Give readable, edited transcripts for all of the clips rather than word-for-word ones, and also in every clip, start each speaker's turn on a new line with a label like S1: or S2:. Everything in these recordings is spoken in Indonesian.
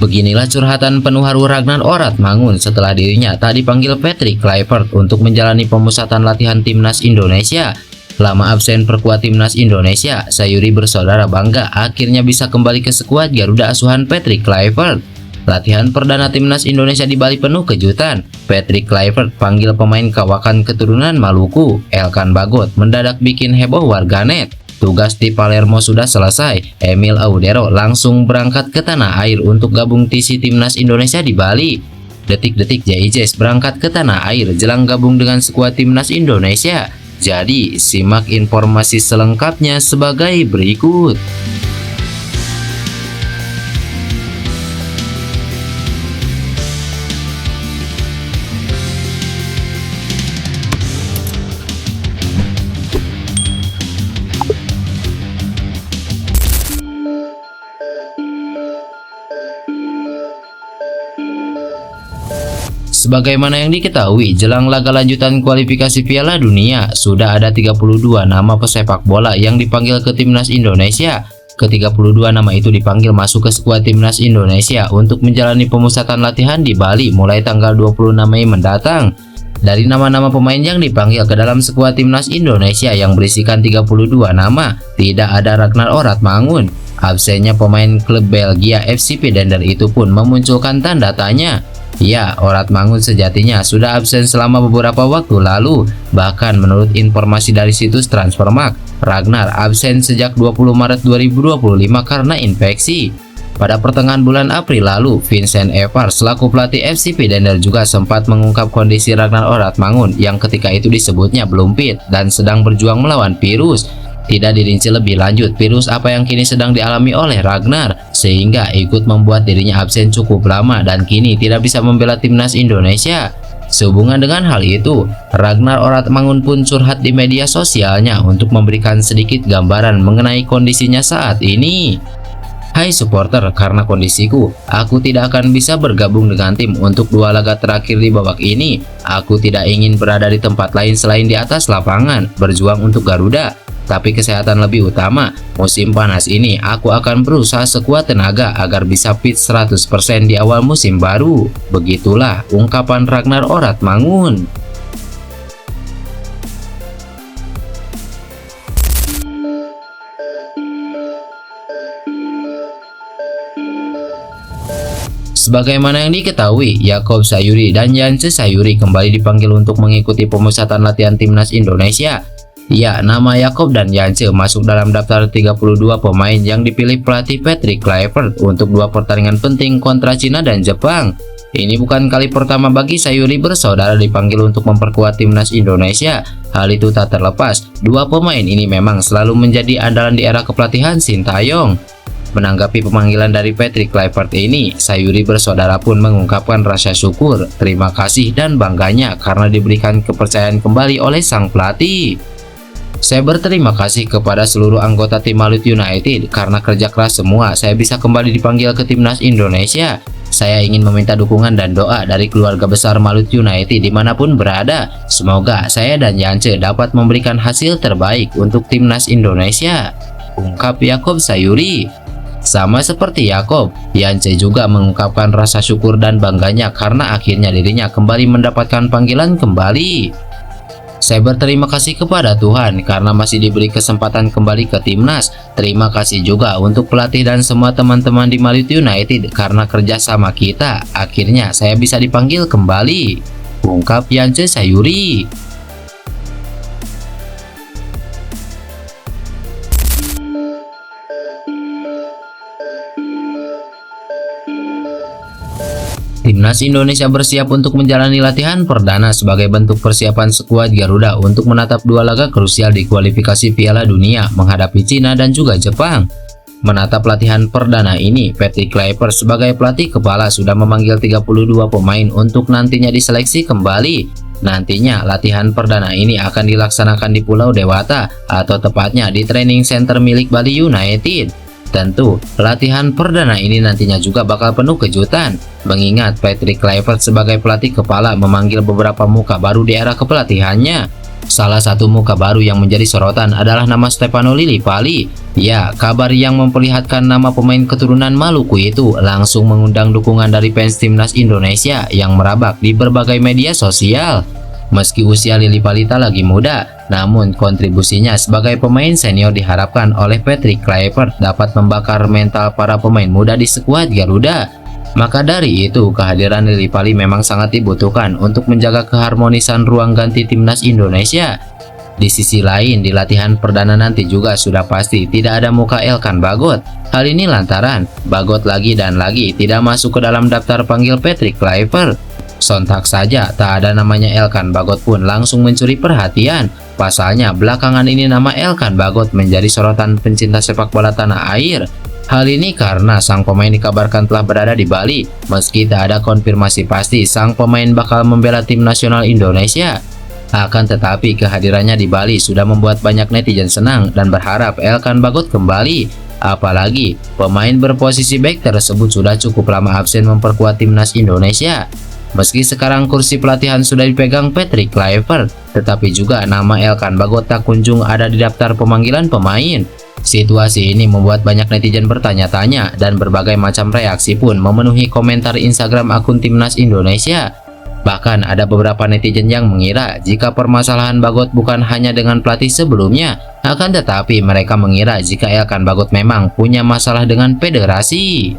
S1: Beginilah curhatan penuh haru Ragnar Oratmangun setelah dirinya tak dipanggil Patrick Kluivert untuk menjalani pemusatan latihan timnas Indonesia. Lama absen perkuat timnas Indonesia, Sayuri bersaudara bangga akhirnya bisa kembali ke skuad Garuda asuhan Patrick Kluivert. Latihan perdana timnas Indonesia di Bali penuh kejutan. Patrick Kluivert panggil pemain kawakan keturunan Maluku, Elkan Bagot, mendadak bikin heboh warganet. Tugas di Palermo sudah selesai, Emil Audero langsung berangkat ke tanah air untuk gabung TC Timnas Indonesia di Bali. Detik-detik JIJS berangkat ke tanah air jelang gabung dengan skuad Timnas Indonesia. Jadi, simak informasi selengkapnya sebagai berikut. Sebagaimana yang diketahui, jelang laga lanjutan kualifikasi Piala Dunia, sudah ada 32 nama pesepak bola yang dipanggil ke Timnas Indonesia. Ke-32 nama itu dipanggil masuk ke skuad Timnas Indonesia untuk menjalani pemusatan latihan di Bali mulai tanggal 26 Mei mendatang. Dari nama-nama pemain yang dipanggil ke dalam skuad Timnas Indonesia yang berisikan 32 nama, tidak ada Ragnar Oratmangun. Absennya pemain klub Belgia FCP Dender itu pun memunculkan tanda tanya. Ya, Oratmangun sejatinya sudah absen selama beberapa waktu lalu. Bahkan menurut informasi dari situs Transfermarkt, Ragnar absen sejak 20 Maret 2025 karena infeksi. Pada pertengahan bulan April lalu, Vincent Evar selaku pelatih FCP Dender juga sempat mengungkap kondisi Ragnar Oratmangun yang ketika itu disebutnya belum fit dan sedang berjuang melawan virus. Tidak dirinci lebih lanjut virus apa yang kini sedang dialami oleh Ragnar, sehingga ikut membuat dirinya absen cukup lama dan kini tidak bisa membela timnas Indonesia. Sehubungan dengan hal itu, Ragnar Oratmangun pun curhat di media sosialnya untuk memberikan sedikit gambaran mengenai kondisinya saat ini. Hai supporter, karena kondisiku, aku tidak akan bisa bergabung dengan tim untuk 2 laga terakhir di babak ini. Aku tidak ingin berada di tempat lain selain di atas lapangan, berjuang untuk Garuda. Tapi kesehatan lebih utama. Musim panas ini aku akan berusaha sekuat tenaga agar bisa fit 100% di awal musim baru. Begitulah ungkapan Ragnar Oratmangun. Sebagaimana yang diketahui, Yakob Sayuri dan Yance Sayuri kembali dipanggil untuk mengikuti pemusatan latihan timnas Indonesia. Ya, nama Yakob dan Yance masuk dalam daftar 32 pemain yang dipilih pelatih Patrick Kluivert untuk 2 pertandingan penting kontra Cina dan Jepang. Ini bukan kali pertama bagi Sayuri bersaudara dipanggil untuk memperkuat timnas Indonesia. Hal itu tak terlepas, 2 pemain ini memang selalu menjadi andalan di era kepelatihan Sintayong. Menanggapi pemanggilan dari Patrick Kluivert ini, Sayuri bersaudara pun mengungkapkan rasa syukur, terima kasih dan bangganya karena diberikan kepercayaan kembali oleh sang pelatih. Saya berterima kasih kepada seluruh anggota tim Malut United karena kerja keras semua saya bisa kembali dipanggil ke timnas Indonesia. Saya ingin meminta dukungan dan doa dari keluarga besar Malut United dimanapun berada. Semoga saya dan Yance dapat memberikan hasil terbaik untuk timnas Indonesia, ungkap Yakob Sayuri. Sama seperti Yakob, Yance juga mengungkapkan rasa syukur dan bangganya karena akhirnya dirinya kembali mendapatkan panggilan kembali. Saya berterima kasih kepada Tuhan karena masih diberi kesempatan kembali ke timnas. Terima kasih juga untuk pelatih dan semua teman-teman di Malut United karena kerjasama kita. Akhirnya saya bisa dipanggil kembali, ungkap Yance Sayuri. Timnas Indonesia bersiap untuk menjalani latihan perdana sebagai bentuk persiapan skuad Garuda untuk menatap 2 laga krusial di kualifikasi Piala Dunia menghadapi Cina dan juga Jepang. Menatap latihan perdana ini, Patrick Kluivert sebagai pelatih kepala sudah memanggil 32 pemain untuk nantinya diseleksi kembali. Nantinya latihan perdana ini akan dilaksanakan di Pulau Dewata atau tepatnya di training center milik Bali United. Tentu, latihan perdana ini nantinya juga bakal penuh kejutan, mengingat Patrick Kluivert sebagai pelatih kepala memanggil beberapa muka baru di era kepelatihannya. Salah satu muka baru yang menjadi sorotan adalah nama Stefano Lillipali. Ya, kabar yang memperlihatkan nama pemain keturunan Maluku itu langsung mengundang dukungan dari fans timnas Indonesia yang merabak di berbagai media sosial. Meski usia Lillipali tak lagi muda, namun kontribusinya sebagai pemain senior diharapkan oleh Patrick Kluivert dapat membakar mental para pemain muda di skuad Garuda. Maka dari itu, kehadiran Lillipali memang sangat dibutuhkan untuk menjaga keharmonisan ruang ganti timnas Indonesia. Di sisi lain, di latihan perdana nanti juga sudah pasti tidak ada muka Elkan Bagot. Hal ini lantaran Bagot lagi dan lagi tidak masuk ke dalam daftar panggil Patrick Kluivert. Sontak saja tak ada namanya Elkan Bagot pun langsung mencuri perhatian. Pasalnya belakangan ini nama Elkan Bagot menjadi sorotan pencinta sepak bola tanah air. Hal ini karena sang pemain dikabarkan telah berada di Bali. Meski tak ada konfirmasi pasti sang pemain bakal membela tim nasional Indonesia. Akan tetapi kehadirannya di Bali sudah membuat banyak netizen senang dan berharap Elkan Bagot kembali. Apalagi pemain berposisi bek tersebut sudah cukup lama absen memperkuat timnas Indonesia. Meski sekarang kursi pelatihan sudah dipegang Patrick Kluivert, tetapi juga nama Elkan Bagot tak kunjung ada di daftar pemanggilan pemain. Situasi ini membuat banyak netizen bertanya-tanya dan berbagai macam reaksi pun memenuhi komentar Instagram akun timnas Indonesia. Bahkan ada beberapa netizen yang mengira jika permasalahan Bagot bukan hanya dengan pelatih sebelumnya, akan tetapi mereka mengira jika Elkan Bagot memang punya masalah dengan federasi.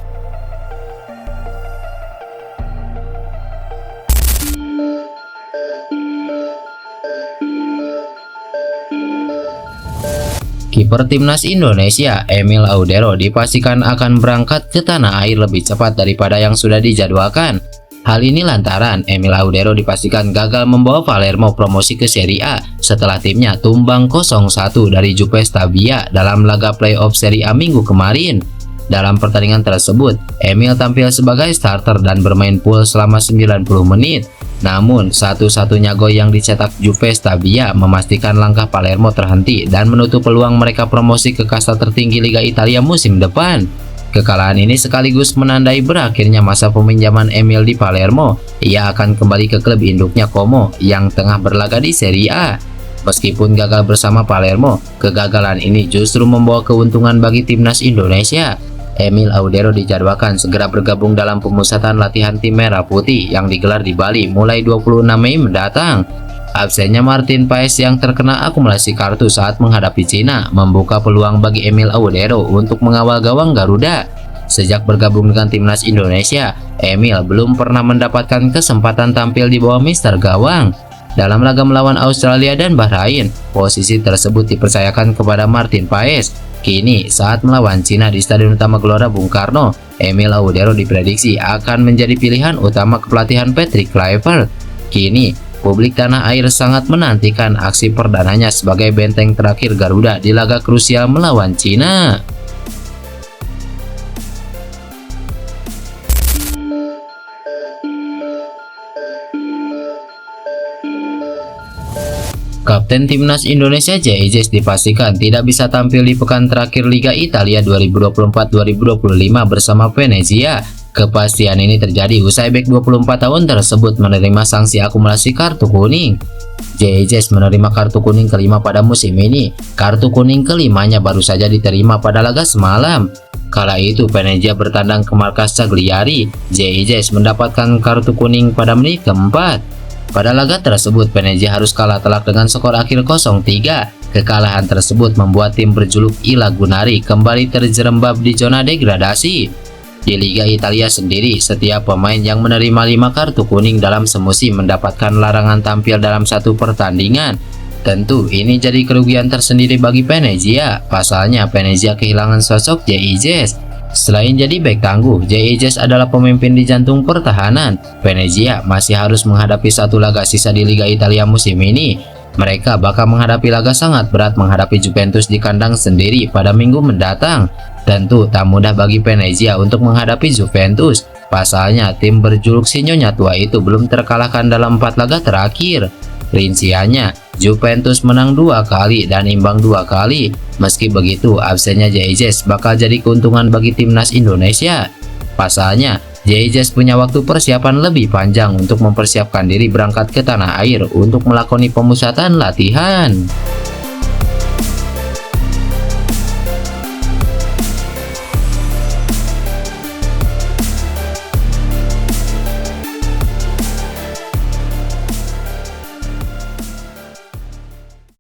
S1: Kiper timnas Indonesia, Emil Audero, dipastikan akan berangkat ke tanah air lebih cepat daripada yang sudah dijadwalkan. Hal ini lantaran Emil Audero dipastikan gagal membawa Palermo promosi ke Serie A setelah timnya tumbang 0-1 dari Juve Stabia dalam laga playoff Serie A minggu kemarin. Dalam pertandingan tersebut, Emil tampil sebagai starter dan bermain full selama 90 menit. Namun, satu-satunya gol yang dicetak Juve Stabia memastikan langkah Palermo terhenti dan menutup peluang mereka promosi ke kasta tertinggi Liga Italia musim depan. Kekalahan ini sekaligus menandai berakhirnya masa peminjaman Emil di Palermo. Ia akan kembali ke klub induknya Como yang tengah berlaga di Serie A. Meskipun gagal bersama Palermo, kegagalan ini justru membawa keuntungan bagi timnas Indonesia. Emil Audero dijadwalkan segera bergabung dalam pemusatan latihan tim Merah Putih yang digelar di Bali mulai 26 Mei mendatang. Absennya Martin Paes yang terkena akumulasi kartu saat menghadapi Cina membuka peluang bagi Emil Audero untuk mengawal gawang Garuda. Sejak bergabung dengan timnas Indonesia, Emil belum pernah mendapatkan kesempatan tampil di bawah mister gawang. Dalam laga melawan Australia dan Bahrain, posisi tersebut dipercayakan kepada Martin Paes. Kini, saat melawan Cina di Stadion Utama Gelora Bung Karno, Emil Audero diprediksi akan menjadi pilihan utama kepelatihan Patrick Kluivert. Kini, publik tanah air sangat menantikan aksi perdananya sebagai benteng terakhir Garuda di laga krusial melawan Cina. Kapten timnas Indonesia JIJS dipastikan tidak bisa tampil di pekan terakhir Liga Italia 2024-2025 bersama Venezia. Kepastian ini terjadi usai bek 24 tahun tersebut menerima sanksi akumulasi kartu kuning. JIJS menerima kartu kuning kelima pada musim ini. Kartu kuning kelimanya baru saja diterima pada laga semalam. Kala itu Venezia bertandang ke markas Cagliari. JIJS mendapatkan kartu kuning pada menit keempat. Pada laga tersebut, Venezia harus kalah telak dengan skor akhir 0-3. Kekalahan tersebut membuat tim berjuluk I Lagunari kembali terjerembab di zona degradasi. Di Liga Italia sendiri, setiap pemain yang menerima 5 kartu kuning dalam semusim mendapatkan larangan tampil dalam satu pertandingan. Tentu, ini jadi kerugian tersendiri bagi Venezia. Pasalnya, Venezia kehilangan sosok JIJS. Selain jadi bek tangguh, JIJS adalah pemimpin di jantung pertahanan. Venezia masih harus menghadapi satu laga sisa di Liga Italia musim ini. Mereka bakal menghadapi laga sangat berat menghadapi Juventus di kandang sendiri pada minggu mendatang. Tentu tak mudah bagi Venezia untuk menghadapi Juventus. Pasalnya tim berjuluk Sinyonya Tua itu belum terkalahkan dalam 4 laga terakhir. Rinciannya, Juventus menang 2 kali dan imbang 2 kali. Meski begitu, absennya JIJS bakal jadi keuntungan bagi timnas Indonesia. Pasalnya, Jesus punya waktu persiapan lebih panjang untuk mempersiapkan diri berangkat ke tanah air untuk melakoni pemusatan latihan.